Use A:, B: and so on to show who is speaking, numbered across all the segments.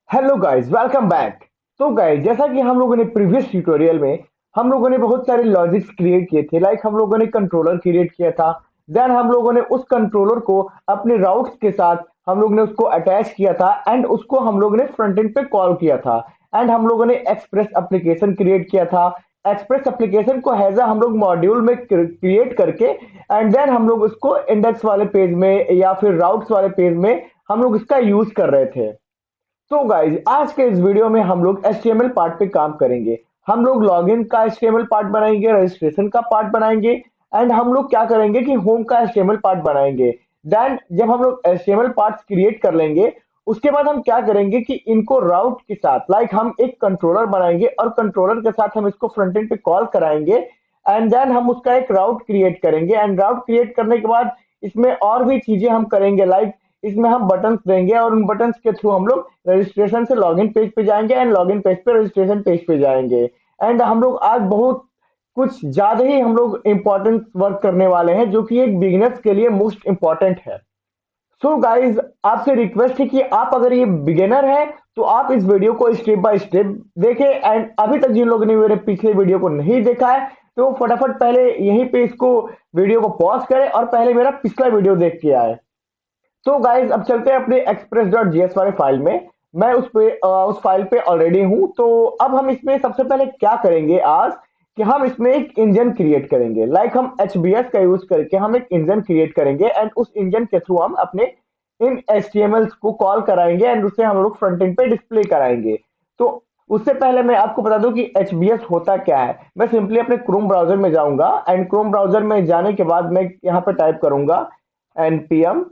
A: Hello guys, welcome back. तो guys, जैसा कि हम लोगों ने प्रीवियस ट्यूटोरियल में हम लोगों ने बहुत सारे लॉजिक्स क्रिएट किए थे। लाइक हम लोगों ने कंट्रोलर क्रिएट किया था। देन हम लोगों ने उस कंट्रोलर को अपने राउट्स के साथ हम लोग ने उसको अटैच किया था एंड उसको हम लोगों ने फ्रंट एंड पे कॉल किया था। एंड हम लोगों ने एक्सप्रेस एप्लीकेशन क्रिएट किया था। एक्सप्रेस एप्लीकेशन को हैजा हम लोग मॉड्यूल में क्रिएट करके एंड देन हम लोग उसको इंडेक्स वाले पेज में या फिर राउट्स वाले पेज में हम लोग इसका यूज कर रहे थे। तो गाइज, आज के इस वीडियो में हम लोग HTML पार्ट पे काम करेंगे। हम लोग लॉगिन का HTML पार्ट बनाएंगे, रजिस्ट्रेशन का पार्ट बनाएंगे एंड हम लोग क्या करेंगे कि होम का HTML पार्ट बनाएंगे। देन जब हम लोग HTML पार्ट्स क्रिएट कर लेंगे, उसके बाद हम क्या करेंगे कि इनको राउट के साथ लाइक हम एक कंट्रोलर बनाएंगे और कंट्रोलर के साथ हम इसको फ्रंट एंड पे कॉल कराएंगे एंड देन हम उसका एक राउट क्रिएट करेंगे। एंड राउट क्रिएट करने के बाद इसमें और भी चीजें हम करेंगे। लाइक इसमें हम बटन्स देंगे और उन बटन्स के थ्रू हम लोग रजिस्ट्रेशन से लॉगिन पेज पे जाएंगे एंड लॉगिन पेज पे रजिस्ट्रेशन पेज पे जाएंगे। एंड हम लोग आज बहुत कुछ ज्यादा ही हम लोग इम्पोर्टेंट वर्क करने वाले हैं, जो कि एक बिगिनर्स के लिए मोस्ट इम्पोर्टेंट है। सो गाइज, आपसे रिक्वेस्ट है कि आप अगर ये बिगिनर है तो आप इस वीडियो को स्टेप बाय स्टेप देखें एंड अभी तक जिन लोगों ने मेरे पिछले वीडियो को नहीं देखा है तो फटाफट पहले यहीं पे इसको वीडियो को पॉज करें और पहले मेरा पिछला वीडियो देख के आए। तो गाइज, अब चलते हैं अपने express.js वाले फाइल में। मैं उस फाइल पे ऑलरेडी हूं। तो अब हम इसमें सबसे पहले क्या करेंगे आज कि हम इसमें एक इंजन क्रिएट करेंगे। लाइक हम HBS का यूज करके हम एक इंजन क्रिएट करेंगे एंड उस इंजन के थ्रू हम अपने इन HTML को कॉल कराएंगे एंड उसे हम लोग फ्रंट एंड पे डिस्प्ले कराएंगे। तो उससे पहले मैं आपको बता दूं कि HBS होता क्या है। मैं सिंपली अपने क्रोम ब्राउजर में जाऊंगा एंड क्रोम ब्राउजर में जाने के बाद मैं यहाँ पे टाइप करूंगा npm।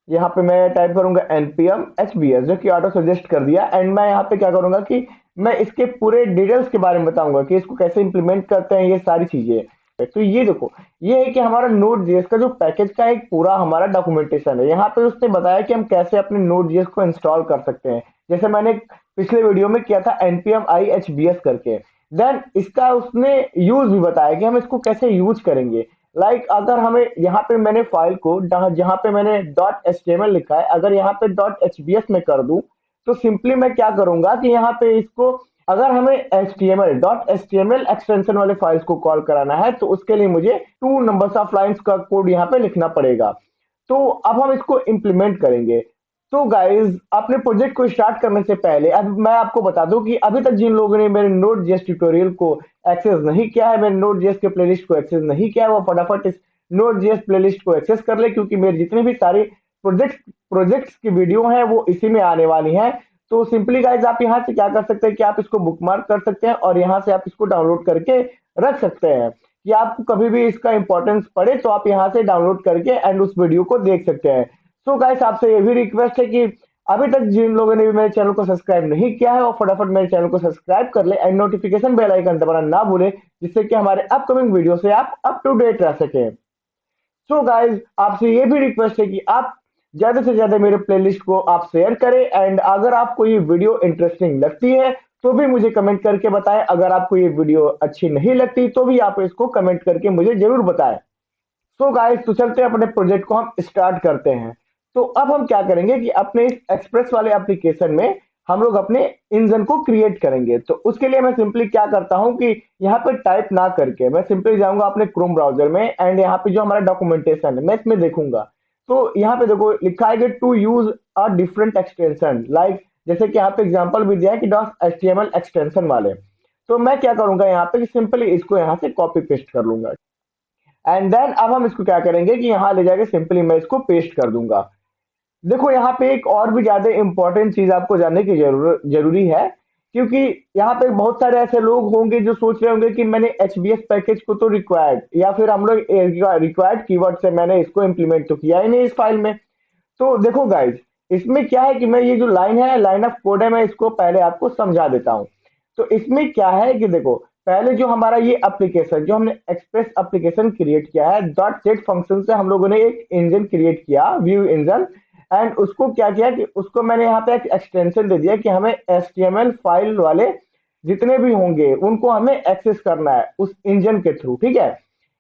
A: यहाँ पे मैं टाइप करूंगा npm hbs, जो कि ऑटो सजेस्ट कर दिया। एंड मैं यहाँ पे क्या करूंगा कि मैं इसके पूरे डिटेल्स के बारे में बताऊंगा कि इसको कैसे इंप्लीमेंट करते हैं, ये सारी चीजें। तो ये देखो, ये है कि हमारा नोड जेएस का जो पैकेज का एक पूरा हमारा डॉक्यूमेंटेशन है। यहाँ पे उसने बताया कि हम कैसे अपने नोड जेएस को इंस्टॉल कर सकते हैं, जैसे मैंने पिछले वीडियो में किया था npm ihbs करके। देन इसका उसने यूज भी बताया कि हम इसको कैसे यूज करेंगे। अगर हमें यहाँ पे मैंने फाइल को जहाँ पे मैंने डॉट एच लिखा है, अगर यहाँ पे डॉट एच में कर दूं तो सिंपली मैं क्या करूंगा कि यहाँ पे इसको अगर हमें HTML एक्सटेंशन वाले फाइल्स को कॉल कराना है तो उसके लिए मुझे 2 नंबर्स ऑफ लाइंस का कोड यहाँ पे लिखना पड़ेगा। तो अब हम इसको इम्प्लीमेंट करेंगे। तो गाइज, अपने प्रोजेक्ट को स्टार्ट करने से पहले अब मैं आपको बता दूं कि अभी तक जिन लोगों ने मेरे नोड जेएस ट्यूटोरियल को एक्सेस नहीं किया है, मेरे नोड जेएस के प्लेलिस्ट को एक्सेस नहीं किया है, वो फटाफट इस नोड जेएस प्लेलिस्ट को एक्सेस कर ले, क्योंकि मेरे जितने भी सारे प्रोजेक्ट्स की वीडियो हैं वो इसी में आने वाली हैं। तो सिंपली गाइज, आप यहाँ से क्या कर सकते हैं कि आप इसको बुकमार्क कर सकते हैं और यहाँ से आप इसको डाउनलोड करके रख सकते हैं कि आपको कभी भी इसका इंपॉर्टेंस पड़े तो आप यहाँ से डाउनलोड करके एंड उस वीडियो को देख सकते हैं। सो गाइस, आपसे ये भी रिक्वेस्ट है कि अभी तक जिन लोगों ने भी मेरे चैनल को सब्सक्राइब नहीं किया है वो फटाफट मेरे चैनल को सब्सक्राइब कर ले एंड नोटिफिकेशन बेल आइकन दबाना ना भूले, जिससे कि हमारे अपकमिंग वीडियो से आप अप टू डेट रह सके। सो गाइज, आपसे ये भी रिक्वेस्ट है कि आप ज्यादा से ज्यादा मेरे प्लेलिस्ट को आप शेयर करें एंड अगर आपको ये वीडियो इंटरेस्टिंग लगती है तो भी मुझे कमेंट करके बताएं। अगर आपको ये वीडियो अच्छी नहीं लगती तो भी आप इसको कमेंट करके मुझे जरूर बताएं। सो गाइस, तो चलते हैं अपने प्रोजेक्ट को हम स्टार्ट करते हैं। तो अब हम क्या करेंगे कि अपने इस एक्सप्रेस वाले एप्लीकेशन में हम लोग अपने इंजन को क्रिएट करेंगे। तो उसके लिए मैं सिंपली क्या करता हूं कि यहाँ पे टाइप ना करके मैं सिंपली जाऊंगा अपने क्रोम ब्राउजर में एंड यहाँ पे जो हमारा डॉक्यूमेंटेशन है मैं इसमें देखूंगा। तो यहाँ पे देखो लिखा है कि to use a different extension, like जैसे कि यहाँ पे एग्जांपल भी दिया है कि डॉट HTML एक्सटेंशन वाले। तो मैं क्या करूंगा यहाँ पे कि सिंपली इसको यहाँ से कॉपी पेस्ट कर लूंगा एंड देन अब हम इसको क्या करेंगे कि यहाँ ले जाके सिंपली मैं इसको पेस्ट कर दूंगा। देखो, यहाँ पे एक और भी ज्यादा इंपॉर्टेंट चीज आपको जानने की जरूरी है, क्योंकि यहाँ पे बहुत सारे ऐसे लोग होंगे जो सोच रहे होंगे कि मैंने HBS पैकेज को तो रिक्वायर्ड या फिर हम लोग रिक्वायर्ड कीवर्ड से मैंने इसको इम्प्लीमेंट तो किया ही नहीं इस फाइल में। तो देखो गाइज, इसमें क्या है कि मैं ये जो लाइन है, लाइन ऑफ कोड है, मैं इसको पहले आपको समझा देता हूँ। तो इसमें क्या है कि देखो, पहले जो हमारा ये एप्लीकेशन जो हमने एक्सप्रेस एप्लीकेशन क्रिएट किया है, डॉट सेट फंक्शन से हम लोगों ने एक इंजन क्रिएट किया, व्यू इंजन। एंड उसको क्या किया कि उसको मैंने यहाँ पे एक एक्सटेंशन दे दिया कि हमें HTML फाइल वाले जितने भी होंगे उनको हमें एक्सेस करना है उस इंजन के थ्रू, ठीक है।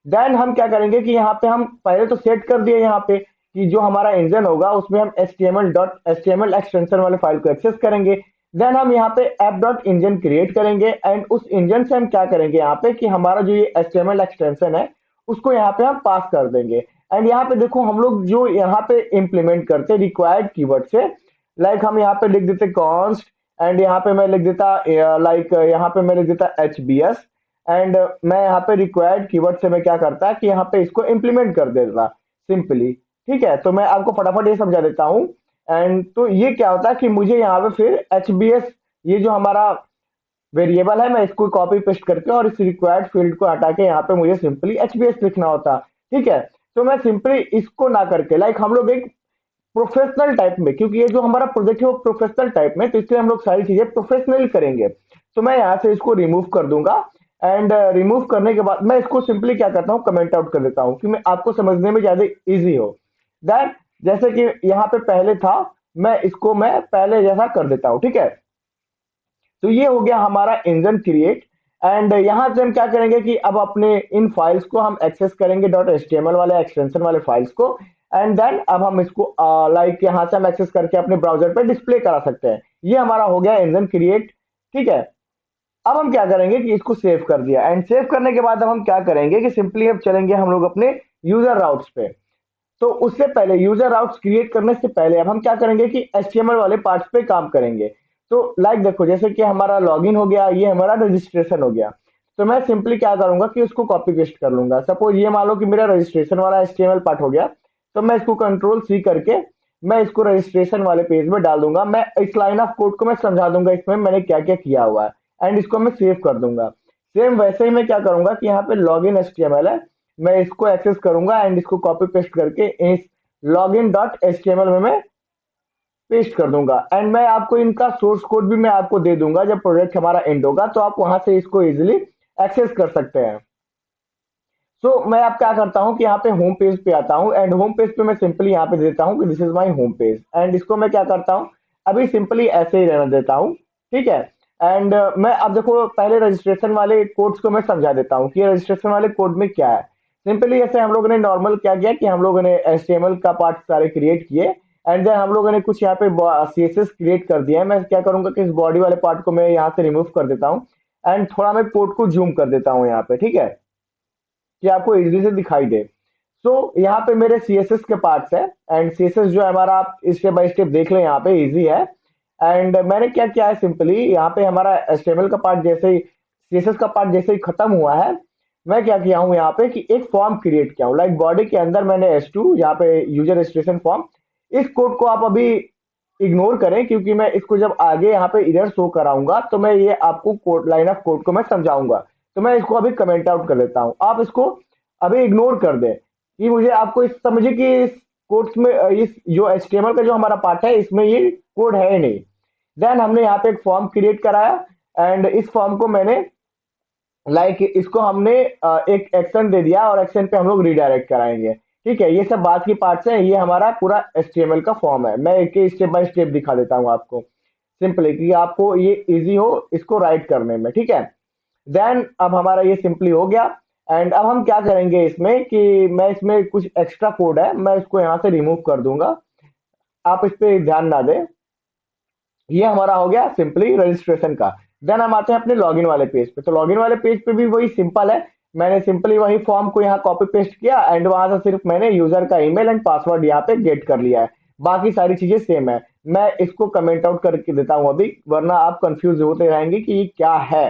A: देन हम क्या करेंगे कि यहाँ पे हम पहले तो सेट कर दिए यहाँ पे कि जो हमारा इंजन होगा उसमें हम html एक्सटेंशन वाले फाइल को एक्सेस करेंगे। देन हम यहाँ पे ऐप डॉट इंजन क्रिएट करेंगे एंड उस इंजन से हम क्या करेंगे यहाँ पे कि हमारा जो ये HTML एक्सटेंशन है उसको यहाँ पे हम पास कर देंगे। एंड यहाँ पे देखो हम लोग जो यहाँ पे इम्प्लीमेंट करते रिक्वायर्ड कीवर्ड से, लाइक हम यहाँ पे लिख देते कॉन्स्ट एंड यहाँ पे मैं लिख देता लाइक यहाँ पे मैं लिख देता HBS एंड मैं यहाँ पे रिक्वायर्ड कीवर्ड से मैं क्या करता कि यहाँ पे इसको इम्प्लीमेंट कर देता सिंपली। ठीक है, तो मैं आपको फटाफट ये समझा देता हूँ। एंड तो ये क्या होता है कि मुझे यहाँ पे फिर HBS ये जो हमारा वेरिएबल है मैं इसको कॉपी पेस्ट करके और इस रिक्वायर्ड फील्ड को हटा के यहाँ पे मुझे सिंपली HBS लिखना होता। ठीक है, तो मैं सिंपली इसको ना करके लाइक हम लोग एक प्रोफेशनल टाइप में, क्योंकि ये जो हमारा प्रोजेक्ट है वो प्रोफेशनल टाइप में, तो इसलिए हम लोग सारी चीजें प्रोफेशनली करेंगे। तो मैं यहाँ से इसको रिमूव कर दूंगा एंड रिमूव करने के बाद मैं इसको सिंपली क्या करता हूँ कमेंट आउट कर देता हूँ कि मैं आपको समझने में ज्यादा इजी हो। दैट जैसे कि यहाँ पे पहले था मैं इसको मैं पहले जैसा कर देता हूँ। ठीक है, तो ये हो गया हमारा इंजन क्रिएट एंड यहाँ से हम क्या करेंगे कि अब अपने इन फाइल्स को हम एक्सेस करेंगे डॉट एचटीएमएल वाले एक्सटेंशन वाले फाइल्स को। एंड देन अब हम इसको लाइक यहाँ से हम एक्सेस करके अपने ब्राउजर पे डिस्प्ले करा सकते हैं। ये हमारा हो गया इंजन क्रिएट। ठीक है, अब हम क्या करेंगे कि इसको सेव कर दिया एंड सेव करने के बाद अब हम क्या करेंगे कि सिंपली अब चलेंगे हम लोग अपने यूजर राउट्स पे। तो उससे पहले यूजर राउट्स क्रिएट करने से पहले अब हम क्या करेंगे कि HTML वाले पार्ट्स पे काम करेंगे। तो लाइक देखो जैसे कि हमारा लॉगिन हो गया, ये हमारा रजिस्ट्रेशन हो गया। तो मैं सिंपली क्या करूंगा कि उसको कॉपी पेस्ट कर लूंगा। सपोज ये मान लो कि मेरा रजिस्ट्रेशन वाला HTML पार्ट हो गया, तो मैं इसको कंट्रोल C करके मैं इसको रजिस्ट्रेशन वाले पेज में डाल दूंगा। मैं इस लाइन ऑफ कोड को मैं समझा दूंगा इसमें मैंने क्या क्या किया हुआ है एंड इसको मैं सेव कर दूंगा। सेम वैसे ही मैं क्या करूंगा कि यहाँ पे लॉगिन HTML है, मैं इसको एक्सेस करूंगा एंड इसको कॉपी पेस्ट करके इस लॉगिन डॉट एचटीएमएल में मैं पेस्ट कर दूंगा एंड मैं आपको इनका सोर्स कोड भी मैं आपको दे दूंगा जब प्रोजेक्ट हमारा एंड होगा, तो आप वहां से इसको इजीली एक्सेस कर सकते हैं। सो मैं अब क्या करता हूँ कि यहाँ पे होम पेज पे आता हूँ एंड होम पेज पे मैं सिंपली यहाँ पे देता हूँ कि this is my home page and इसको मैं क्या करता हूँ अभी सिंपली ऐसे ही रहने देता हूँ। ठीक है, एंड मैं अब देखो पहले रजिस्ट्रेशन वाले कोड्स को मैं समझा देता हूँ कि रजिस्ट्रेशन वाले कोड में क्या है। सिंपली ऐसे हम लोगों ने नॉर्मल क्या किया कि हम लोगों ने HTML का पार्ट सारे क्रिएट किए एंड देन हम लोगों ने कुछ यहाँ पे CSS क्रिएट कर दिया है। मैं क्या करूंगा कि इस बॉडी वाले पार्ट को मैं यहाँ से रिमूव कर देता हूँ एंड थोड़ा मैं कोड को जूम कर देता हूँ यहाँ पे। ठीक है, कि आपको इजीली से दिखाई दे। सो यहाँ पे मेरे CSS के पार्ट्स है एंड CSS जो है हमारा आप स्टेप बाय स्टेप देख लें यहाँ पे इजी है। एंड मैंने क्या किया है सिंपली यहाँ पे हमारा HTML का पार्ट जैसे ही CSS का पार्ट जैसे ही खत्म हुआ है, मैं क्या किया हूँ यहाँ पे कि एक फॉर्म क्रिएट किया हूँ। लाइक बॉडी के अंदर मैंने S2 यहाँ पे यूजर रजिस्ट्रेशन फॉर्म, इस कोड को आप अभी इग्नोर करें क्योंकि मैं इसको जब आगे यहाँ पे इधर शो कराऊंगा तो मैं ये आपको कोड लाइन ऑफ कोड को मैं समझाऊंगा। तो मैं इसको अभी कमेंट आउट कर लेता हूँ, आप इसको अभी इग्नोर कर दें कि मुझे आपको इस समझे कि इस कोड्स में इस जो HTML का जो हमारा पार्ट है इसमें ये कोड है ही नहीं। देन हमने यहाँ पे एक फॉर्म क्रिएट कराया एंड इस फॉर्म को मैंने लाइक इसको हमने एक एक्शन दे दिया और एक्शन पे हम लोग रिडायरेक्ट कराएंगे। ठीक है, ये सब बात की पार्ट्स है, ये हमारा पूरा HTML का फॉर्म है। मैं एक स्टेप बाय स्टेप दिखा देता हूँ आपको सिंपली कि आपको ये इजी हो इसको राइट करने में। ठीक है, देन अब हमारा ये सिंपली हो गया एंड अब हम क्या करेंगे इसमें कि मैं इसमें कुछ एक्स्ट्रा कोड है मैं इसको यहाँ से रिमूव कर दूंगा, आप इस पे ध्यान ना दें। ये हमारा हो गया सिंपली रजिस्ट्रेशन का। देन हम आते हैं अपने लॉगिन वाले पेज पे। तो लॉगिन वाले पेज पे भी वही सिंपल है, मैंने सिंपली वही फॉर्म को यहाँ कॉपी पेस्ट किया एंड वहां से सिर्फ मैंने यूजर का ईमेल एंड पासवर्ड यहाँ पे गेट कर लिया है, बाकी सारी चीजें सेम है। मैं इसको कमेंट आउट करके देता हूँ अभी, वरना आप कंफ्यूज होते रहेंगे कि ये क्या है।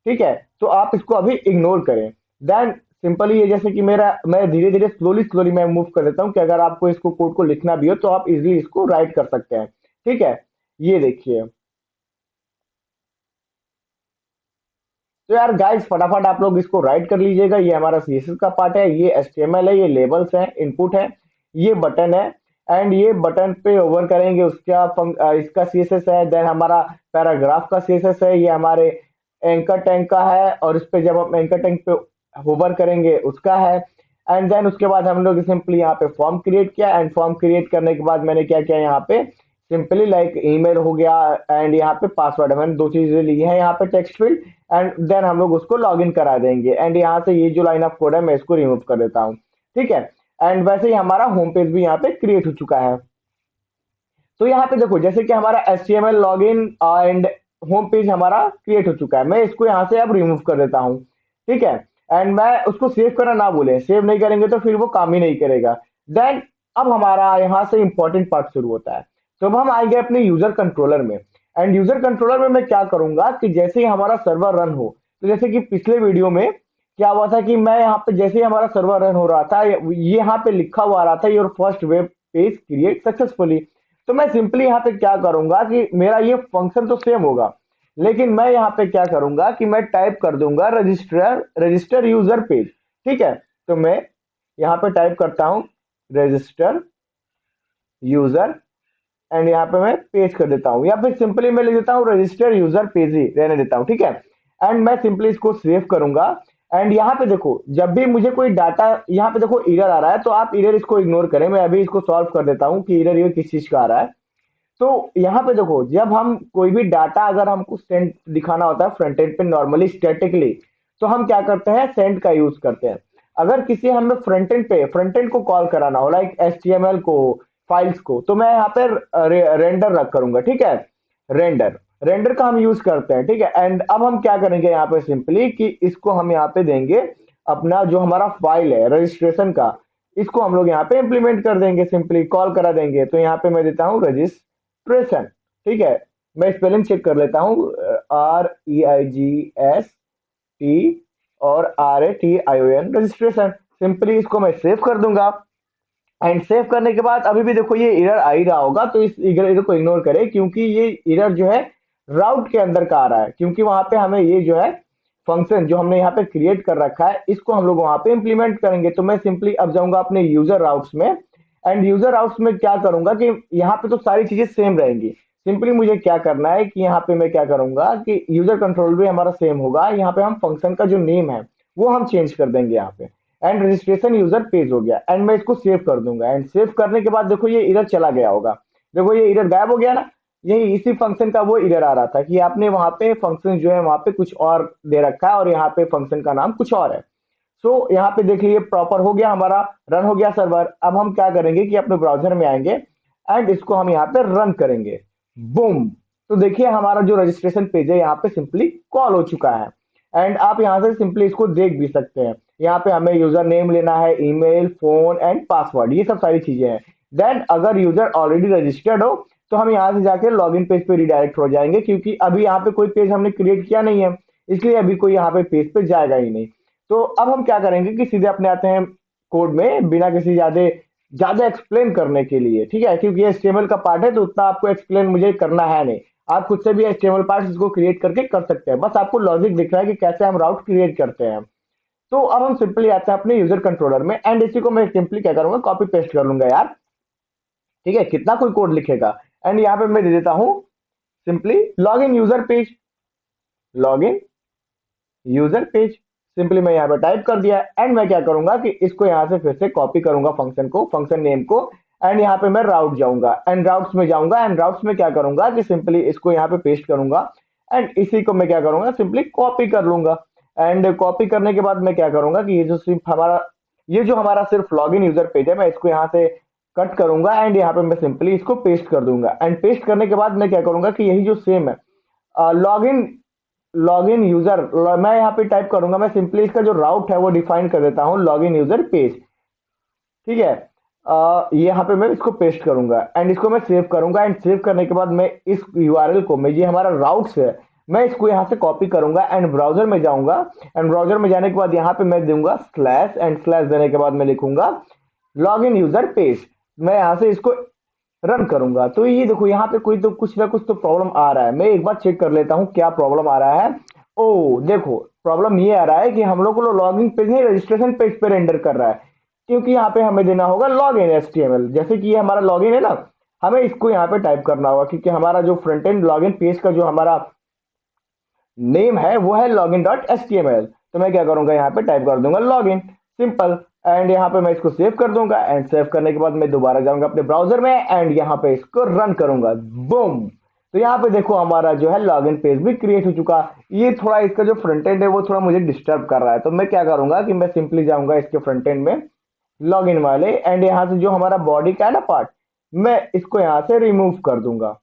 A: ठीक है, तो आप इसको अभी इग्नोर करें। देन सिंपली ये जैसे कि मेरा मैं धीरे धीरे स्लोली स्लोली मैं मूव कर देता हूँ कि अगर आपको इसको कोड को लिखना भी हो तो आप इजीली इसको राइट कर सकते हैं। ठीक है, ये देखिए। तो यार गाइस फटाफट आप लोग इसको राइट कर लीजिएगा। ये हमारा CSS का पार्ट है, ये HTML है, ये लेबल्स है, इनपुट है, ये बटन है एंड ये बटन पे ओवर करेंगे उसका इसका CSS है। देन हमारा पैराग्राफ का CSS है, ये हमारे एंकर टैंक का है और इस पे जब हम एंकर टैंक पे होवर करेंगे उसका है। एंड देन उसके बाद हम लोग सिंपली यहाँ पे फॉर्म क्रिएट किया एंड फॉर्म क्रिएट करने के बाद मैंने क्या किया यहाँ पे सिंपली लाइक ईमेल हो गया एंड यहाँ पे पासवर्ड है, मैंने दो चीजें ली है यहाँ पे टेक्स्ट फील्ड एंड देन हम लोग उसको लॉग इन करा देंगे एंड यहाँ से ये जो लाइन ऑफ कोड है मैं इसको रिमूव कर देता हूँ। ठीक है, एंड वैसे ही हमारा होम पेज भी यहाँ पे क्रिएट हो चुका है। तो यहाँ पे देखो जैसे कि हमारा HTML login and home page हमारा क्रिएट हो चुका है। मैं इसको यहाँ से अब रिमूव कर देता हूँ, ठीक है। एंड मैं उसको सेव करना ना भूलें, सेव नहीं करेंगे तो फिर वो काम ही नहीं करेगा। देन अब हमारा यहाँ से इंपॉर्टेंट पार्ट शुरू होता है। तो अब हम आएंगे अपने यूजर कंट्रोलर में। एंड यूजर कंट्रोलर में मैं क्या करूंगा कि जैसे ही हमारा सर्वर रन हो, तो जैसे कि पिछले वीडियो में क्या हुआ था कि मैं यहाँ पे जैसे ही हमारा सर्वर रन हो रहा था, ये यहाँ पे लिखा हुआ आ रहा था your first web page create successfully. तो मैं सिंपली यहाँ पे क्या करूंगा कि मेरा ये फंक्शन तो सेम होगा, लेकिन मैं यहाँ पे क्या करूंगा कि मैं टाइप कर दूंगा रजिस्टर यूजर पेज, ठीक है। तो मैं यहाँ पे टाइप करता हूँ रजिस्टर यूजर, एंड यहाँ पे मैं पेज कर देता हूँ, या फिर सिंपली मैं लिख देता हूँ रजिस्टर यूजर पेज ही रहने देता हूँ, ठीक है। एंड मैं सिंपली इसको सेव करूंगा। एंड यहाँ पे देखो जब भी मुझे कोई डाटा, यहाँ पे देखो एरर आ रहा है, तो आप एरर इसको इग्नोर करें, मैं अभी इसको सॉल्व कर देता हूँ कि एरर ये किस चीज का आ रहा है। तो यहाँ पे देखो जब हम कोई भी डाटा अगर हमको सेंड दिखाना होता है फ्रंट एंड पे नॉर्मली स्टैटिकली, तो हम क्या करते हैं, सेंड का यूज करते हैं। अगर किसी हमें फ्रंट एंड को कॉल कराना हो लाइक HTML को, फाइल्स को, तो मैं यहाँ पे रेंडर रख करूंगा, ठीक है। रेंडर रेंडर का हम यूज करते हैं, ठीक है। एंड अब हम क्या करेंगे यहाँ पे सिंपली कि इसको हम यहाँ पे देंगे अपना जो हमारा फाइल है रजिस्ट्रेशन का, इसको हम लोग यहाँ पे इंप्लीमेंट कर देंगे, सिंपली कॉल करा देंगे। तो यहाँ पे मैं देता हूँ रजिस्ट्रेशन, ठीक है। मैं स्पेलिंग चेक कर लेता हूँ, REIGST और RATION रजिस्ट्रेशन। सिंपली इसको मैं सेव कर दूंगा। एंड सेव करने के बाद अभी भी देखो ये एरर आ ही रहा होगा, तो इस एरर को इग्नोर करें, क्योंकि ये एरर जो है राउट के अंदर का आ रहा है, क्योंकि वहां पे हमें ये जो है फंक्शन जो हमने यहाँ पे क्रिएट कर रखा है, इसको हम लोग वहां पे इंप्लीमेंट करेंगे। तो मैं सिंपली अब जाऊंगा अपने यूजर राउट्स में। एंड यूजर राउट्स में क्या करूंगा कि यहाँ पे तो सारी चीजें सेम रहेंगी। सिंपली मुझे क्या करना है कि यहाँ पे मैं क्या करूंगा कि यूजर कंट्रोल भी हमारा सेम होगा, यहाँ पे हम फंक्शन का जो नेम है वो हम चेंज कर देंगे यहाँ पे। एंड रजिस्ट्रेशन यूजर पेज हो गया। एंड मैं इसको सेव कर दूंगा। एंड सेव करने के बाद देखो ये एरर चला गया होगा, देखो ये एरर गायब हो गया ना। यही इसी फंक्शन का वो एरर आ रहा था कि आपने वहां पे फंक्शन जो है वहां पे कुछ और दे रखा है और यहाँ पे फंक्शन का नाम कुछ और है। सो यहाँ पे देख लीजिए प्रॉपर हो गया, हमारा रन हो गया सर्वर। अब हम क्या करेंगे कि अपने ब्राउजर में आएंगे एंड इसको हम यहाँ पे रन करेंगे। बूम। तो देखिए हमारा जो रजिस्ट्रेशन पेज है यहाँ पे सिंपली कॉल हो चुका है। एंड आप यहाँ से सिंपली इसको देख भी सकते हैं। यहाँ पे हमें यूजर नेम लेना है, ईमेल, फोन एंड पासवर्ड, ये सब सारी चीजें हैं। देन अगर यूजर ऑलरेडी रजिस्टर्ड हो तो हम यहाँ से जाके लॉगिन पेज पे रिडायरेक्ट हो जाएंगे, क्योंकि अभी यहाँ पे कोई पेज हमने क्रिएट किया नहीं है, इसलिए अभी कोई यहाँ पे पेज पे जाएगा ही नहीं। तो अब हम क्या करेंगे कि सीधे अपने आते हैं कोड में, बिना किसी ज्यादा ज्यादा एक्सप्लेन करने के लिए, ठीक है। क्योंकि ये HTML का पार्ट है तो उतना आपको एक्सप्लेन मुझे करना है नहीं, आप खुद से भी HTML पार्ट इसको क्रिएट करके कर सकते हैं, बस आपको लॉजिक दिख रहा है कि कैसे हम राउट क्रिएट करते हैं। तो अब हम सिंपली आते हैं अपने यूजर कंट्रोलर में। एंड इसी को मैं सिंपली क्या करूंगा, कॉपी पेस्ट कर लूंगा यार, ठीक है, कितना कोई कोड लिखेगा। एंड यहाँ पे मैं दे देता हूँ simply log in user page, log in user page, simply मैं यहाँ पे टाइप कर दिया। एंड मैं क्या करूंगा कि इसको यहाँ से फिर से कॉपी करूंगा फंक्शन को, फंक्शन नेम को। एंड यहाँ पे मैं राउट जाऊंगा एंड राउट्स में जाऊंगा। एंड राउट्स में क्या करूंगा कि सिंपली इसको यहाँ पे पेस्ट करूंगा। एंड इसी को मैं क्या करूंगा, सिंपली कॉपी कर लूंगा। एंड कॉपी करने के बाद मैं क्या करूंगा कि ये जो हमारा सिर्फ लॉग इन यूजर पेज है, मैं इसको यहाँ से कट करूंगा एंड यहाँ पे मैं सिंपली इसको पेस्ट कर दूंगा। एंड पेस्ट करने के बाद मैं क्या करूंगा कि यही जो सेम है लॉग इन यूजर, मैं यहाँ पे टाइप करूंगा, मैं सिंपली इसका जो राउट है वो डिफाइन कर देता हूँ लॉग इन यूजर पेज, ठीक है। ये यहाँ पे मैं इसको पेस्ट करूंगा एंड इसको मैं सेव करूंगा। एंड सेव करने के बाद मैं इस यूआरएल को, मैं ये हमारा राउट्स है, मैं इसको यहाँ से कॉपी करूंगा एंड ब्राउजर में जाऊंगा। एंड ब्राउजर में जाने के बाद यहाँ पे मैं दूंगा स्लैश, एंड स्लैश देने के बाद मैं लिखूंगा लॉग इन यूजर पेज। मैं यहाँ से इसको रन करूंगा। तो ये देखो यहाँ पे कोई तो कुछ ना कुछ तो प्रॉब्लम आ रहा है, मैं एक बार चेक कर लेता हूँ क्या प्रॉब्लम आ रहा है। ओ देखो प्रॉब्लम ये आ रहा है कि हम लोग को लॉगिन पेज नहीं रजिस्ट्रेशन पेज पे रेंडर कर रहा है, क्योंकि यहाँ पे हमें देना होगा लॉग इन HTML। जैसे कि ये हमारा लॉग इन है ना, हमें इसको यहाँ पे टाइप करना होगा, क्योंकि हमारा जो front end log in page का जो हमारा नेम है वो है login.html। तो मैं क्या करूंगा, यहाँ पे टाइप कर दूंगा लॉगिन, सिंपल। एंड यहाँ पे मैं इसको सेव कर दूंगा। एंड सेव करने के बाद मैं दोबारा जाऊंगा अपने ब्राउजर में एंड यहाँ पे इसको रन करूंगा, बूम। तो यहाँ पे देखो हमारा जो है लॉगिन पेज भी क्रिएट हो चुका। ये थोड़ा इसका जो फ्रंट एंड है वो थोड़ा मुझे डिस्टर्ब कर रहा है, तो मैं क्या करूंगा कि मैं सिंपली जाऊंगा इसके फ्रंट एंड में, लॉगिन वाले, एंड यहाँ से जो हमारा बॉडी का है ना पार्ट, मैं इसको यहाँ से रिमूव कर दूंगा।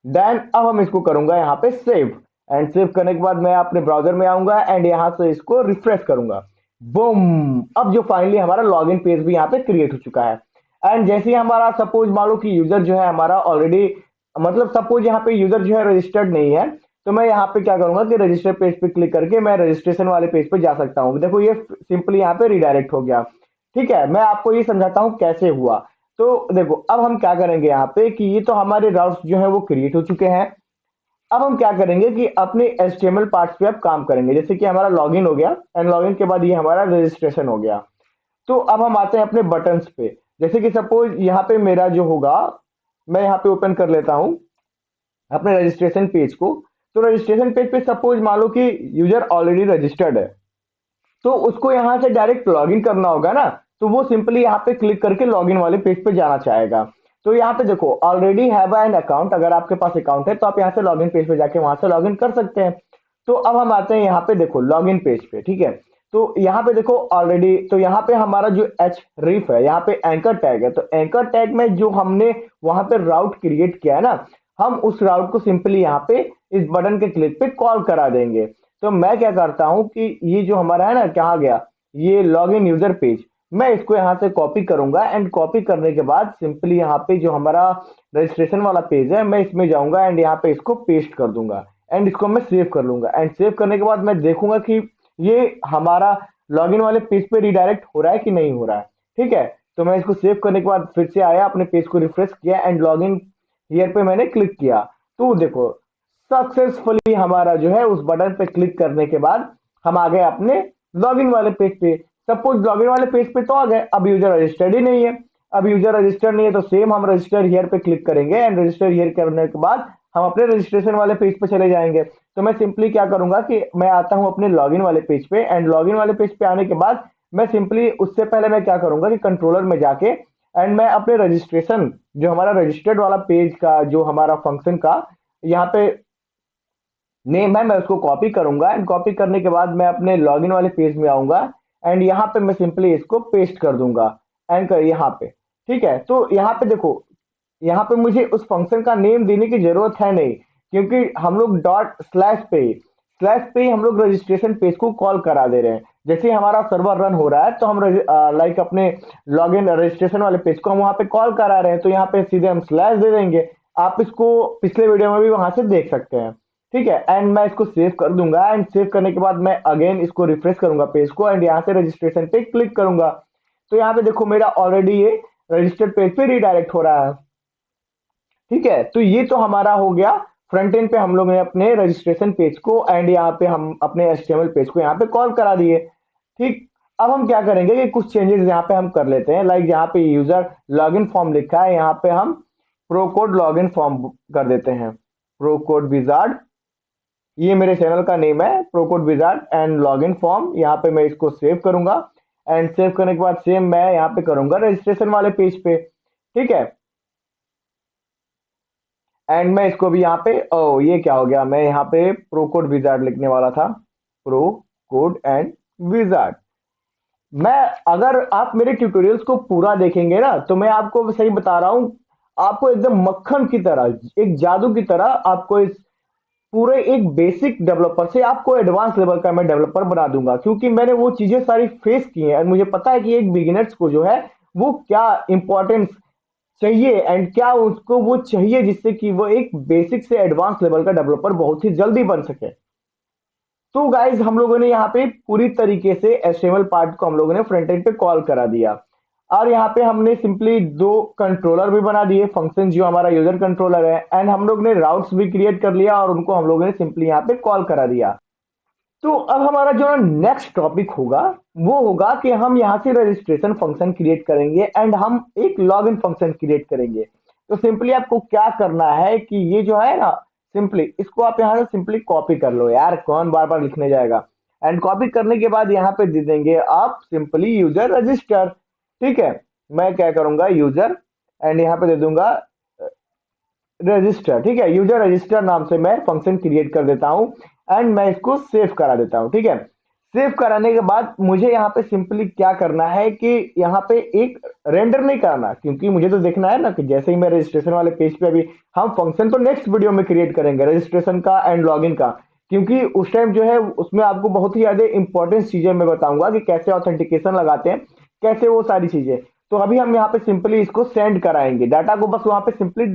A: देन अब हम इसको करूंगा यहाँ पे सेव, एंड सेव करने के बाद मैं अपने ब्राउजर में आऊंगा एंड यहाँ से इसको रिफ्रेश करूंगा। बूम, अब जो फाइनली हमारा लॉगिन पेज भी यहाँ पे क्रिएट हो चुका है। एंड जैसे ही हमारा सपोज मान लो कि यूजर जो है हमारा ऑलरेडी, मतलब सपोज यहाँ पे यूजर जो है रजिस्टर्ड नहीं है, तो मैं यहाँ पे क्या करूंगा कि रजिस्टर पेज पे क्लिक करके मैं रजिस्ट्रेशन वाले पेज पे जा सकता हूँ। देखो ये सिंपली यहाँ पे रिडायरेक्ट हो गया। ठीक है, मैं आपको ये समझाता हूँ कैसे हुआ। तो देखो अब हम क्या करेंगे यहाँ पे कि ये तो हमारे राउट्स जो है वो क्रिएट हो चुके हैं। अब हम क्या करेंगे कि अपने HTML पार्ट्स पे अब काम करेंगे। जैसे कि हमारा लॉगिन हो गया एंड लॉगिन के बाद ये हमारा रजिस्ट्रेशन हो गया। तो अब हम आते हैं अपने बटन्स पे। जैसे कि सपोज यहाँ पे मेरा जो होगा, मैं यहाँ पे ओपन कर लेता हूँ अपने रजिस्ट्रेशन पेज को। तो रजिस्ट्रेशन पेज पे सपोज मान लो कि यूजर ऑलरेडी रजिस्टर्ड है, तो उसको यहाँ से डायरेक्ट लॉगिन करना होगा ना, तो वो सिंपली यहाँ पे क्लिक करके लॉगिन वाले पेज पे जाना चाहेगा। तो यहाँ पे देखो ऑलरेडी हैव एन अकाउंट, अगर आपके पास अकाउंट है तो आप यहाँ से लॉगिन पेज पे जाके वहां से लॉगिन कर सकते हैं। तो अब हम आते हैं यहाँ पे देखो लॉगिन पेज पे। ठीक है, तो यहाँ पे देखो ऑलरेडी, तो यहाँ पे हमारा जो एच रिफ है, यहाँ पे एंकर टैग है, तो एंकर टैग में जो हमने वहां पे राउट क्रिएट किया है ना, हम उस राउट को सिंपली यहाँ पे इस बटन के क्लिक पे कॉल करा देंगे। तो मैं क्या करता हूं कि ये जो हमारा है ना, कहाँ गया ये लॉग इन यूजर पेज, मैं इसको यहाँ से कॉपी करूंगा एंड कॉपी करने के बाद सिंपली यहाँ पे जो हमारा रजिस्ट्रेशन वाला पेज है, मैं इसमें जाऊंगा एंड यहाँ पे इसको पेस्ट कर दूंगा एंड इसको मैं सेव कर लूंगा। एंड सेव करने के बाद मैं देखूंगा कि ये हमारा लॉगिन वाले पेज पे रिडायरेक्ट हो रहा है कि नहीं हो रहा है। ठीक है, तो मैं इसको सेव करने के बाद फिर से आया, अपने पेज को रिफ्रेश किया एंड लॉग इन हियर पे मैंने क्लिक किया। तो देखो सक्सेसफुली हमारा जो है उस बटन पे क्लिक करने के बाद हम आ गए अपने लॉगिन वाले पेज पे। सपोज लॉगिन वाले पेज पे तो आ गए, अब यूजर रजिस्टर्ड ही नहीं है। अब यूजर रजिस्टर्ड नहीं है तो सेम हम रजिस्टर हियर पे क्लिक करेंगे एंड रजिस्टर हियर करने के बाद हम अपने रजिस्ट्रेशन वाले पेज पे चले जाएंगे। तो मैं सिंपली क्या करूंगा कि मैं आता हूं अपने लॉगिन वाले पेज पे एंड लॉगिन वाले पेज पे आने के बाद मैं सिंपली उससे पहले मैं क्या करूंगा कि कंट्रोलर में जाके एंड मैं अपने रजिस्ट्रेशन जो हमारा रजिस्टर्ड वाला पेज का जो हमारा फंक्शन का यहाँ पे नेम है, मैं उसको कॉपी करूंगा एंड कॉपी करने के बाद मैं अपने लॉगिन वाले पेज में आऊंगा एंड यहाँ पे मैं सिंपली इसको पेस्ट कर दूंगा एंड कर यहाँ पे। ठीक है, तो यहाँ पे देखो, यहाँ पे मुझे उस फंक्शन का नेम देने की जरूरत है नहीं, क्योंकि हम लोग डॉट स्लैश पे ही हम लोग रजिस्ट्रेशन पेज को कॉल करा दे रहे हैं। जैसे ही हमारा सर्वर रन हो रहा है तो हम लाइक अपने लॉगिन रजिस्ट्रेशन वाले पेज को हम वहां पे कॉल करा रहे हैं, तो यहाँ पे सीधे हम स्लैश दे देंगे। आप इसको पिछले वीडियो में भी वहां से देख सकते हैं। ठीक है, एंड मैं इसको सेव कर दूंगा एंड सेव करने के बाद मैं अगेन इसको रिफ्रेश करूंगा पेज को एंड यहाँ से रजिस्ट्रेशन पे क्लिक करूंगा। तो यहाँ पे देखो मेरा ऑलरेडी ये रजिस्टर्ड पेज पे रिडायरेक्ट हो रहा है। ठीक है, तो ये तो हमारा हो गया फ्रंट एंड पे हम लोग ने अपने रजिस्ट्रेशन पेज को एंड यहाँ पे हम अपने HTML पेज को यहाँ पे कॉल करा दिए। ठीक, अब हम क्या करेंगे कि कुछ चेंजेस यहाँ पे हम कर लेते हैं। लाइक यहाँ पे यूजर लॉगिन फॉर्म लिखा है, यहाँ पे हम प्रो कोड लॉगिन फॉर्म कर देते हैं, प्रो कोड विजार्ड, ये मेरे चैनल का नेम है pro code wizard and login form. यहाँ पे मैं इसको सेव करूंगा एंड सेव करने के बाद सेम मैं यहाँ पे करूंगा रजिस्ट्रेशन वाले पेज पे। ठीक है, एंड मैं इसको भी यहाँ पे, ओ ये क्या हो गया, मैं यहाँ पे प्रो कोड विजार्ड लिखने वाला था, प्रो कोड एंड विजार्ड। मैं, अगर आप मेरे ट्यूटोरियल्स को पूरा देखेंगे ना तो मैं आपको सही बता रहा हूँ, आपको एकदम मक्खन की तरह, एक जादू की तरह आपको इस पूरे एक बेसिक डेवलपर से आपको एडवांस लेवल का मैं डेवलपर बना दूंगा, क्योंकि मैंने वो चीजें सारी फेस की हैं और मुझे पता है कि एक बिगिनर्स को जो है वो क्या इंपॉर्टेंस चाहिए एंड क्या उसको वो चाहिए जिससे कि वो एक बेसिक से एडवांस लेवल का डेवलपर बहुत ही जल्दी बन सके। तो गाइज हम लोगों ने यहाँ पे पूरी तरीके से HTML पार्ट को हम लोगों ने फ्रंट एंड पे कॉल करा दिया और यहाँ पे हमने सिंपली दो कंट्रोलर भी बना दिए, फंक्शन जो हमारा यूजर कंट्रोलर है, एंड हम लोग ने राउट्स भी क्रिएट कर लिया और उनको हम लोगों ने सिंपली यहाँ पे कॉल करा दिया। तो अब हमारा जो नेक्स्ट टॉपिक होगा वो होगा कि हम यहाँ से रजिस्ट्रेशन फंक्शन क्रिएट करेंगे एंड हम एक लॉगिन फंक्शन क्रिएट करेंगे। तो सिंपली आपको क्या करना है कि ये जो है ना, सिंपली इसको आप यहाँ से सिंपली कॉपी कर लो, यार कौन बार बार लिखने जाएगा। एंड कॉपी करने के बाद यहाँ पे दे देंगे आप सिंपली यूजर रजिस्टर। ठीक है, मैं क्या करूंगा यूजर एंड यहाँ पे दे दूंगा रजिस्टर। ठीक है, यूजर रजिस्टर नाम से मैं फंक्शन क्रिएट कर देता हूं एंड मैं इसको सेव करा देता हूं। ठीक है, सेव कराने के बाद मुझे यहाँ पे सिंपली क्या करना है कि यहाँ पे एक रेंडर नहीं करना, क्योंकि मुझे तो देखना है ना कि जैसे ही मैं रजिस्ट्रेशन वाले पेज पे, अभी हम फंक्शन तो नेक्स्ट वीडियो में क्रिएट करेंगे रजिस्ट्रेशन का एंड लॉगिन का, क्योंकि उस टाइम जो है उसमें आपको बहुत ही ज्यादा इंपॉर्टेंट चीजें मैं बताऊंगा कि कैसे ऑथेंटिकेशन लगाते हैं, कैसे वो सारी चीजें। तो अभी हम यहाँ पे सिंपली इसको सेंड कराएंगे, डाटा को बस वहां पे सिंपली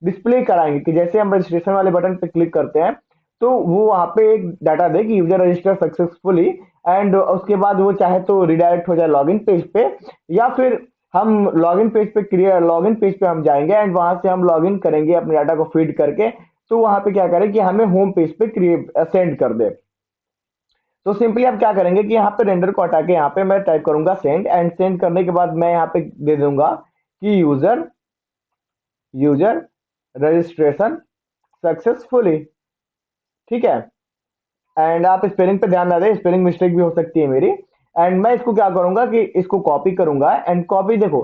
A: डिस्प्ले कराएंगे कि जैसे हम रजिस्ट्रेशन वाले बटन पे क्लिक करते हैं तो वो वहां पे एक डाटा दे कि यूजर रजिस्टर सक्सेसफुली, एंड उसके बाद वो चाहे तो रिडायरेक्ट हो जाए लॉगिन पेज पे, या फिर हम लॉगिन पेज पे क्रिएट लॉगिन पेज पे हम जाएंगे एंड वहां से हम लॉगिन करेंगे अपने डाटा को फीड करके, तो वहां पे क्या करें कि हमें होम पेज पे क्रिएट सेंड कर दे। तो सिंपली आप क्या करेंगे कि यहाँ पे रेंडर को हटा के यहाँ पे मैं टाइप करूंगा सेंड, एंड सेंड करने के बाद मैं यहाँ पे दे दूंगा कि यूजर यूजर रजिस्ट्रेशन सक्सेसफुली। ठीक है, एंड आप स्पेलिंग पे ध्यान ना दें, स्पेलिंग मिस्टेक भी हो सकती है मेरी। एंड मैं इसको क्या करूंगा कि इसको कॉपी करूंगा, एंड कॉपी देखो,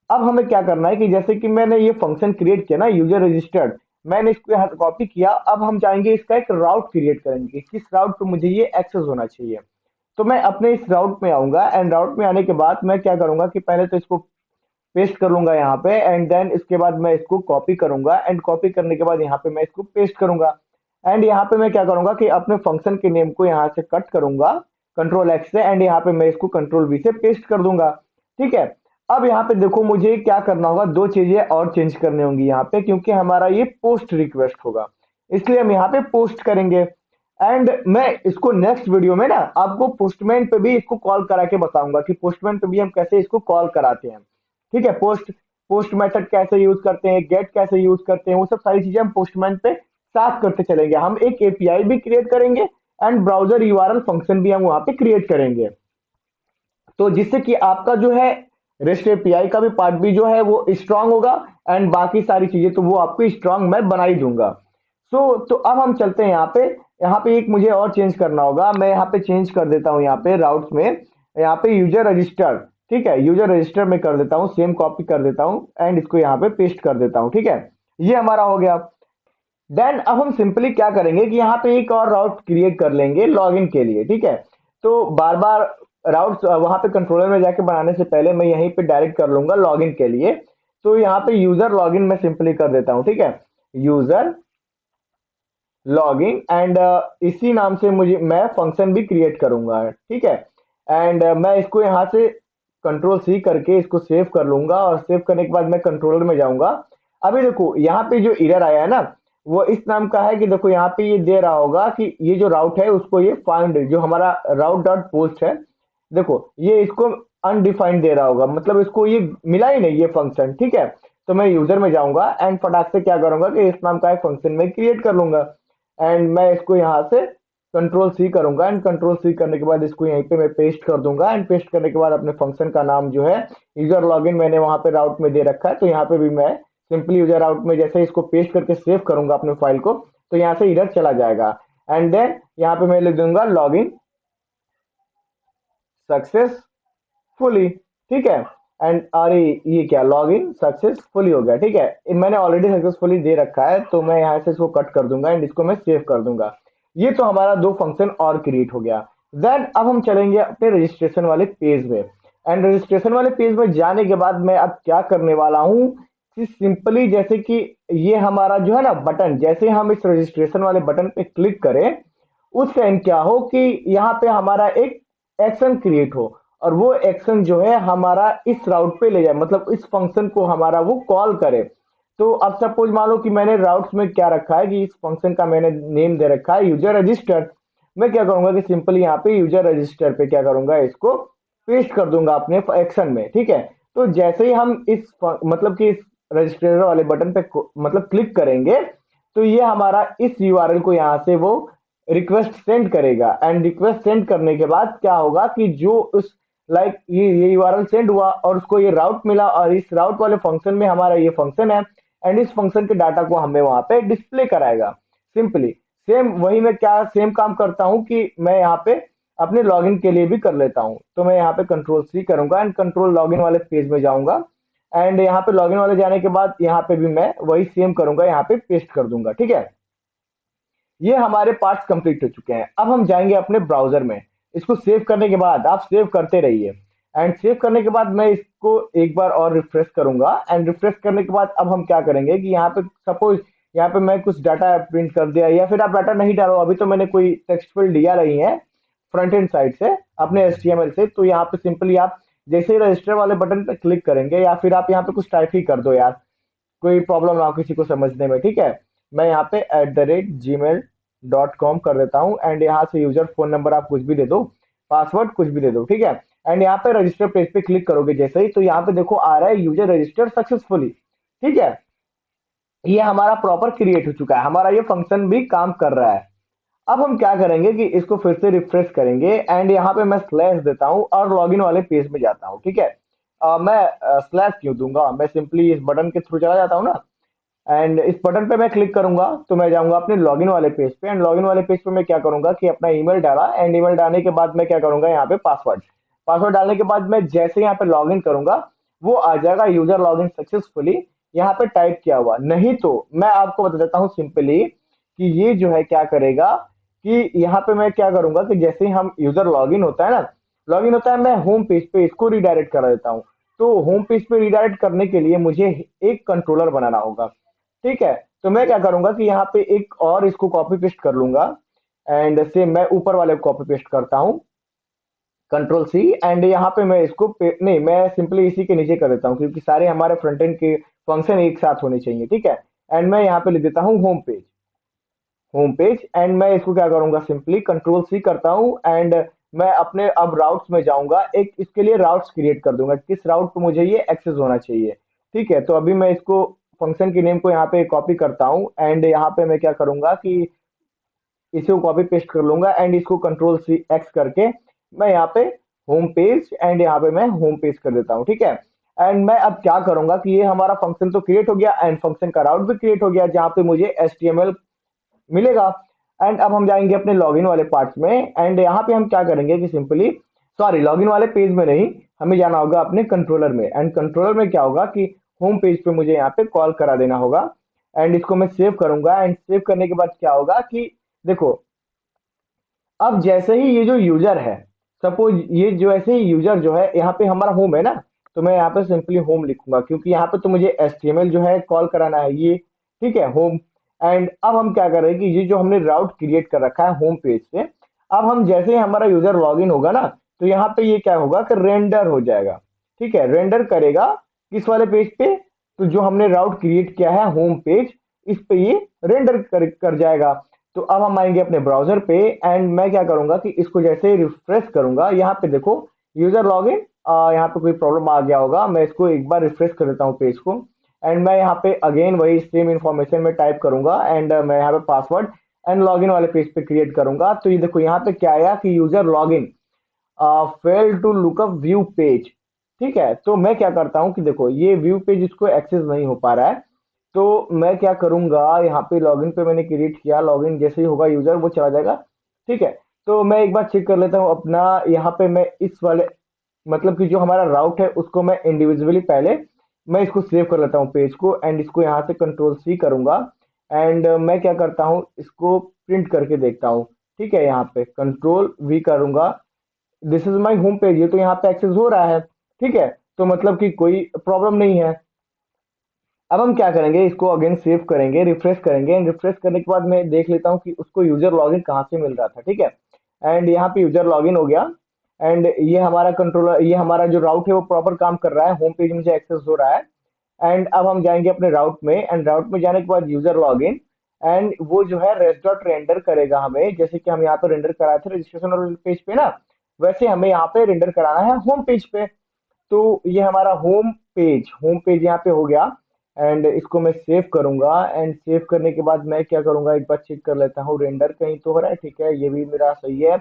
A: अब हमें क्या करना है कि जैसे कि मैंने ये फंक्शन क्रिएट किया ना यूजर रजिस्टर्ड, मैंने इसको यहाँ कॉपी किया, अब हम चाहेंगे इसका एक राउट क्रिएट करेंगे कि किस राउट पे मुझे ये एक्सेस होना चाहिए। तो मैं अपने इस राउट में आऊंगा, एंड राउट में आने के बाद मैं क्या करूंगा कि पहले तो इसको पेस्ट कर लूंगा यहाँ पे, एंड देन इसके बाद मैं इसको कॉपी करूंगा, एंड कॉपी करने के बाद यहाँ पे मैं इसको पेस्ट करूंगा। एंड यहाँ पे मैं क्या करूंगा कि अपने फंक्शन के नेम को यहाँ से कट करूंगा कंट्रोल एक्स से, एंड यहाँ पे मैं इसको कंट्रोल वी से पेस्ट कर दूंगा। ठीक है, अब यहाँ पे देखो मुझे क्या करना होगा, दो चीजें और चेंज करनी होंगी यहाँ पे, क्योंकि हमारा ये पोस्ट रिक्वेस्ट होगा, इसलिए हम यहाँ पे पोस्ट करेंगे। एंड मैं इसको नेक्स्ट वीडियो में ना आपको पोस्टमैन पे भी इसको कॉल करा के बताऊंगा कि पोस्टमैन पे भी हम कैसे इसको कॉल कराते हैं। ठीक है, पोस्ट पोस्ट मेथड कैसे यूज करते हैं, गेट कैसे यूज करते हैं, वो सब सारी चीजें हम पोस्टमैन पे साथ करते चलेंगे। हम एक एपीआई भी क्रिएट करेंगे एंड ब्राउजर यूआरएल फंक्शन भी हम वहां पे क्रिएट करेंगे, तो जिससे कि आपका जो है रेस्ट एपीआई का भी पार्ट भी जो है वो स्ट्रांग होगा, एंड बाकी सारी चीजें तो वो आपको स्ट्रांग मैं बना ही दूंगा। तो अब हम चलते हैं यहाँ पे। यहाँ पे एक मुझे और चेंज करना होगा, मैं यहाँ पे चेंज कर देता हूँ यहाँ पे राउट्स में, यहाँ पे यूजर रजिस्टर। ठीक है, यूजर रजिस्टर में कर देता हूँ, सेम कॉपी कर देता हूँ एंड इसको यहाँ पे पेस्ट कर देता हूँ। ठीक है, ये हमारा हो गया। देन अब हम सिंपली क्या करेंगे कि यहाँ पे एक और राउट क्रिएट कर लेंगे लॉगिन के लिए। ठीक है, तो बार बार राउट्स वहां पे कंट्रोलर में जाके बनाने से पहले मैं यहीं पे डायरेक्ट कर लूंगा लॉगिन के लिए। तो यहाँ पे यूजर लॉगिन मैं सिंपली कर देता हूँ। ठीक है, यूजर लॉगिन, एंड इसी नाम से मुझे मैं फंक्शन भी क्रिएट करूंगा। ठीक है, एंड मैं इसको यहाँ से कंट्रोल सी करके इसको सेव कर लूंगा, और सेव करने के बाद मैं कंट्रोलर में जाऊंगा। अभी देखो यहाँ पे जो एरर आया है ना, वो इस नाम का है कि देखो यहाँ पे ये दे रहा होगा कि ये जो राउट है उसको ये फाइंड, जो हमारा राउट डॉट पोस्ट है, देखो ये इसको अनडिफाइंड दे रहा होगा, मतलब इसको ये मिला ही नहीं ये फंक्शन। ठीक है, तो मैं यूजर में जाऊंगा एंड फटाक से क्या करूंगा कि इस नाम का एक फंक्शन में क्रिएट कर लूंगा, एंड मैं इसको यहाँ से कंट्रोल सी करूंगा, एंड कंट्रोल सी करने के बाद इसको यहीं पे मैं पेस्ट कर दूंगा, एंड पेस्ट करने के बाद अपने फंक्शन का नाम जो है यूजर लॉगिन मैंने वहां पे राउट में दे रखा है, तो यहाँ पे भी मैं सिंपली यूजर राउट में जैसे इसको पेस्ट करके सेव करूंगा अपने फाइल को, तो यहाँ से इधर चला जाएगा। एंड देन यहाँ पे मैं लिख दूंगा लॉगिन सक्सेसफुली। ठीक है, एंड अरे ये क्या लॉगिन सक्सेसफुली हो गया। ठीक है, मैंने ऑलरेडी सक्सेसफुली दे रखा है, तो मैं यहाँ से इसको कट कर दूंगा एंड इसको मैं सेव कर दूंगा। ये तो हमारा दो फंक्शन और क्रिएट हो गया। देन अब हम चलेंगे अपने रजिस्ट्रेशन वाले पेज में, एंड रजिस्ट्रेशन वाले पेज में जाने के बाद मैं अब क्या करने वाला हूँ कि सिंपली जैसे कि ये हमारा जो है ना बटन, जैसे हम इस रजिस्ट्रेशन वाले बटन पे क्लिक करें उस टाइम क्या हो कि यहाँ पे हमारा एक एक्शन क्रिएट हो, और वो एक्शन जो है हमारा इस राउट पे ले जाए, मतलब इस फंक्शन को हमारा वो कॉल करे। तो अब सपोज मान लो कि मैंने राउट्स में क्या रखा है कि इस फंक्शन का मैंने नेम दे रखा है यूजर रजिस्टर। मैं क्या करूंगा कि सिंपली यहाँ पे यूजर रजिस्टर पे क्या करूंगा, इसको पेस्ट कर दूंगा अपने एक्शन में। ठीक है, तो जैसे ही हम मतलब कि इस रजिस्टर वाले बटन पे मतलब क्लिक करेंगे, तो ये हमारा इस यूआरएल को यहाँ से वो रिक्वेस्ट सेंड करेगा, एंड रिक्वेस्ट सेंड करने के बाद क्या होगा कि जो उस लाइक ये यूआरएल सेंड हुआ और उसको ये राउट मिला, और इस राउट वाले फंक्शन में हमारा ये फंक्शन है, एंड इस फंक्शन के डाटा को हमें वहां पे डिस्प्ले कराएगा सिंपली। सेम वही मैं क्या सेम काम करता हूं कि मैं यहाँ पे अपने लॉगिन के लिए भी कर लेता हूं। तो मैं यहाँ पे कंट्रोल सी करूंगा एंड कंट्रोल लॉगिन वाले पेज में जाऊंगा, एंड यहाँ पे लॉगिन वाले जाने के बाद यहाँ पे भी मैं वही सेम करूंगा, यहाँ पे पेस्ट कर दूंगा। ठीक है, ये हमारे पार्ट्स कंप्लीट हो चुके हैं। अब हम जाएंगे अपने ब्राउजर में। इसको सेव करने के बाद आप सेव करते रहिए, एंड सेव करने के बाद मैं इसको एक बार और रिफ्रेश करूंगा, एंड रिफ्रेश करने के बाद अब हम क्या करेंगे कि यहाँ पे सपोज यहाँ पे मैं कुछ डाटा प्रिंट कर दिया, या फिर आप डाटा नहीं डालो, अभी तो मैंने कोई टेक्स्ट फील्ड दिया नहीं है फ्रंट एंड साइड से अपने HTML से, तो यहाँ पे सिंपली आप जैसे ही रजिस्टर वाले बटन पे क्लिक करेंगे, या फिर आप यहाँ पे कुछ टाइप ही कर दो यार, कोई प्रॉब्लम ना हो किसी को समझने में, ठीक है। मैं यहाँ पे @gmail.com कर देता हूँ, एंड यहाँ से यूजर फोन नंबर आप कुछ भी दे दो, पासवर्ड कुछ भी दे दो, ठीक है। एंड यहाँ पे रजिस्टर पेज पे क्लिक करोगे जैसे ही, तो यहाँ पे देखो आ रहा है यूजर रजिस्टर सक्सेसफुली, ठीक है। ये हमारा प्रॉपर क्रिएट हो चुका है, हमारा ये फंक्शन भी काम कर रहा है। अब हम क्या करेंगे कि इसको फिर से रिफ्रेश करेंगे, एंड यहाँ पे मैं स्लैश देता हूँ और लॉगिन वाले पेज में जाता हूँ, ठीक है। मैं स्लैश क्यों दूंगा, मैं सिंपली इस बटन के थ्रू चला जाता हूँ ना, एंड इस बटन पे मैं क्लिक करूंगा तो मैं जाऊंगा अपने लॉगिन वाले पेज पे, एंड लॉगिन वाले पेज पे मैं क्या करूंगा कि अपना ईमेल डाला, एंड ईमेल डालने के बाद मैं क्या करूंगा यहाँ पे पासवर्ड, पासवर्ड डालने के बाद मैं जैसे यहाँ पे लॉगिन करूंगा वो आ जाएगा यूजर लॉगिन सक्सेसफुली यहाँ पे टाइप किया हुआ। नहीं तो मैं आपको बता देता हूँ सिंपली कि ये जो है क्या करेगा कि यहाँ पे मैं क्या करूंगा कि जैसे ही हम यूजर लॉगिन होता है ना, लॉगिन होता है, मैं होम पेज पे इसको रिडायरेक्ट करा देता हूँ। तो होम पेज पे रिडायरेक्ट करने के लिए मुझे एक कंट्रोलर बनाना होगा, ठीक है। तो मैं क्या करूंगा कि यहाँ पे एक और इसको कॉपी पेस्ट कर लूंगा, एंड से मैं ऊपर वाले को कॉपी पेस्ट करता हूँ, कंट्रोल C, एंड यहाँ पे मैं इसको नहीं, मैं सिंपली इसी के नीचे कर देता हूँ क्योंकि सारे हमारे फ्रंट एंड के फंक्शन एक साथ होने चाहिए, ठीक है। एंड मैं यहाँ पे लिख देता हूँ home page, home page, and मैं इसको क्या करूंगा सिंपली कंट्रोल C करता हूँ, एंड मैं अपने अब राउट्स में जाऊंगा, एक इसके लिए राउट्स क्रिएट कर दूंगा, किस राउट पे मुझे ये एक्सेस होना चाहिए, ठीक है। तो अभी मैं इसको फंक्शन के नेम को यहाँ पे कॉपी करता हूँ, एंड यहाँ पे मैं क्या करूंगा कि इसे कॉपी पेस्ट कर लूंगा, एंड इसको कंट्रोल X करके मैं यहाँ पे होम पेज, एंड यहाँ पे मैं होम पेज कर देता हूँ, ठीक है। एंड मैं अब क्या करूंगा कि ये हमारा फंक्शन तो क्रिएट हो गया, एंड फंक्शन का राउट भी क्रिएट हो गया जहाँ पे मुझे HTML मिलेगा। एंड अब हम जाएंगे अपने लॉगिन वाले पार्ट्स में, एंड यहाँ पे हम क्या करेंगे कि सिंपली, सॉरी लॉगिन वाले पेज में नहीं, हमें जाना होगा अपने कंट्रोलर में, एंड कंट्रोलर में क्या होगा कि होम पेज पे मुझे यहाँ पे कॉल करा देना होगा, एंड इसको मैं सेव करूंगा, एंड सेव करने के बाद क्या होगा कि देखो अब जैसे ही ये जो यूजर है, सपोज ये जो ऐसे ही यूजर जो है यहाँ पे हमारा होम है ना, तो मैं यहाँ पे सिंपली होम लिखूंगा क्योंकि यहाँ पे तो मुझे HTML जो है कॉल कराना है ये, ठीक है, होम। एंड अब हम क्या करेंगे कि ये जो हमने राउट क्रिएट कर रखा है होम पेज से, अब हम जैसे ही हमारा यूजर लॉगिन होगा ना, तो यहाँ पे ये क्या होगा कि रेंडर हो जाएगा, ठीक है, रेंडर करेगा किस वाले पेज पे, तो जो हमने राउट क्रिएट किया है होम पेज, इस पे ये रेंडर कर जाएगा। तो अब हम आएंगे अपने ब्राउजर पे, एंड मैं क्या करूंगा कि इसको जैसे ही रिफ्रेश करूंगा, यहाँ पे देखो यूजर लॉगिन, यहाँ पे कोई प्रॉब्लम आ गया होगा, मैं इसको एक बार रिफ्रेश कर देता हूँ पेज को, एंड मैं यहाँ पे अगेन वही सेम इन्फॉर्मेशन में टाइप करूंगा, एंड मैं यहाँ पे पासवर्ड एंड लॉगिन वाले पेज पे क्रिएट करूंगा। तो ये देखो यहाँ पे क्या आया कि user login fail to lookup view page, ठीक है। तो मैं क्या करता हूँ कि देखो ये व्यू पेज इसको एक्सेस नहीं हो पा रहा है, तो मैं क्या करूंगा यहाँ पे लॉगिन पे मैंने क्रिएट किया, लॉगिन जैसे ही होगा यूजर वो चला जाएगा, ठीक है। तो मैं एक बार चेक कर लेता हूँ अपना, यहाँ पे मैं इस वाले मतलब कि जो हमारा राउट है उसको मैं इंडिविजुअली पहले मैं इसको सेव कर लेता हूँ पेज को, एंड इसको यहाँ से कंट्रोल C करूंगा, एंड मैं क्या करता हूँ इसको प्रिंट करके देखता हूँ, ठीक है। यहाँ पे कंट्रोल V करूंगा, this is my home page, ये तो यहाँ पे एक्सेस हो रहा है, ठीक है। तो मतलब कि कोई प्रॉब्लम नहीं है। अब हम क्या करेंगे इसको अगेन सेव करेंगे, रिफ्रेश करेंगे, एंड रिफ्रेश करने के बाद मैं देख लेता हूँ कि उसको यूजर लॉगिन कहाँ से मिल रहा था, ठीक है। एंड यहाँ पे यूजर लॉगिन हो गया, एंड ये हमारा कंट्रोलर, ये हमारा जो राउट है वो प्रॉपर काम कर रहा है, होम पेज मुझे एक्सेस हो रहा है। एंड अब हम जाएंगे अपने राउट में, एंड राउट में जाने के बाद यूजर लॉगिन, एंड वो जो है रेस्ट डॉट रेंडर करेगा हमें, जैसे कि हम यहाँ पे रेंडर कराए थे रजिस्ट्रेशन और पेज पे ना, वैसे हमें यहाँ पे रेंडर कराना है होम पेज पे। तो ये हमारा होम पेज यहाँ पे हो गया, एंड इसको मैं सेव करूंगा, एंड सेव करने के बाद मैं क्या करूंगा एक बार चेक कर लेता हूँ रेंडर कहीं तो हो रहा है, ठीक है, ये भी मेरा सही है,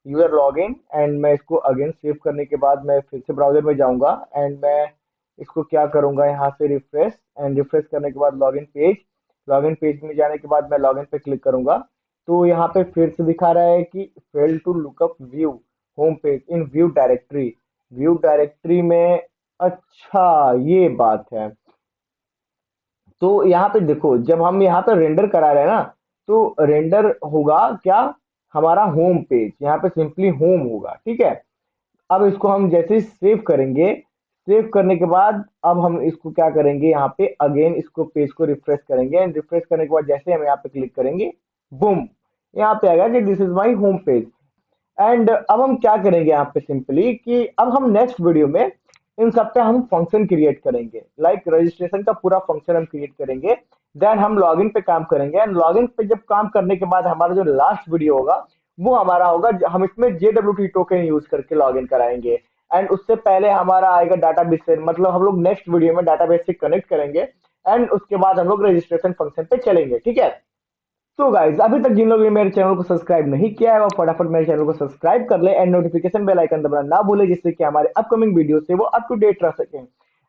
A: यूजर लॉगिन। एंड मैं इसको अगेन सेव करने के बाद मैं फिर से ब्राउजर में जाऊंगा, एंड मैं इसको क्या करूंगा यहाँ से रिफ्रेश, एंड रिफ्रेश करने के बाद लॉगिन पेज में जाने के बाद मैं लॉगिन पे क्लिक करूंगा, तो यहाँ पे फिर से दिखा रहा है कि fail to lookup view home page in view directory में। अच्छा ये बात है। तो यहाँ पे देखो जब हम यहाँ पे रेंडर करा रहे हैं ना, तो रेंडर होगा क्या हमारा होम पेज, यहाँ पे सिंपली होम होगा, ठीक है। अब इसको हम जैसे ही सेव करेंगे, सेव करने के बाद अब हम इसको क्या करेंगे, यहाँ पे अगेन इसको पेज को रिफ्रेश करेंगे एंड रिफ्रेश करने के बाद जैसे हम यहाँ पे क्लिक करेंगे, बूम, यहाँ पे आएगा कि this is my home page. And अब हम क्या करेंगे यहाँ पे सिंपली कि अब हम नेक्स्ट वीडियो में इन सब पे हम फंक्शन क्रिएट करेंगे, लाइक रजिस्ट्रेशन का पूरा फंक्शन हम क्रिएट करेंगे। देन हम लॉगिन पे काम करेंगे एंड लॉगिन पे जब काम करने के बाद हमारा जो लास्ट वीडियो होगा वो हमारा होगा, हम इसमें JWT टोकन यूज करके लॉगिन कराएंगे। एंड उससे पहले हमारा आएगा डाटाबेस से, मतलब हम लोग नेक्स्ट वीडियो में डाटाबेस से कनेक्ट करेंगे एंड उसके बाद हम लोग रजिस्ट्रेशन फंक्शन पे चलेंगे, ठीक है। तो गाइज अभी तक जिन लोगों ने मेरे चैनल को सब्सक्राइब नहीं किया है वो फटाफट मेरे चैनल को सब्सक्राइब कर ले एंड नोटिफिकेशन बेल आइकन दबाना ना भूले, जिससे कि हमारे अपकमिंग वीडियो से वो अप टू डेट रह सकें।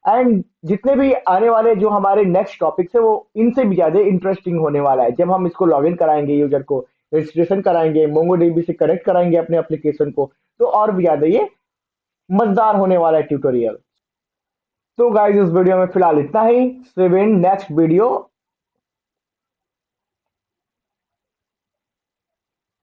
A: एंड जितने भी आने वाले जो हमारे नेक्स्ट टॉपिक्स है वो इनसे भी ज्यादा इंटरेस्टिंग होने वाला है, जब हम इसको लॉगिन कराएंगे, यूजर को रजिस्ट्रेशन कराएंगे, मोंगोडीबी से कनेक्ट कराएंगे अपने एप्लीकेशन को, तो और भी ज्यादा ये मजेदार होने वाला है ट्यूटोरियल। तो गाइज इस वीडियो में फिलहाल इतना ही, से नेक्स्ट वीडियो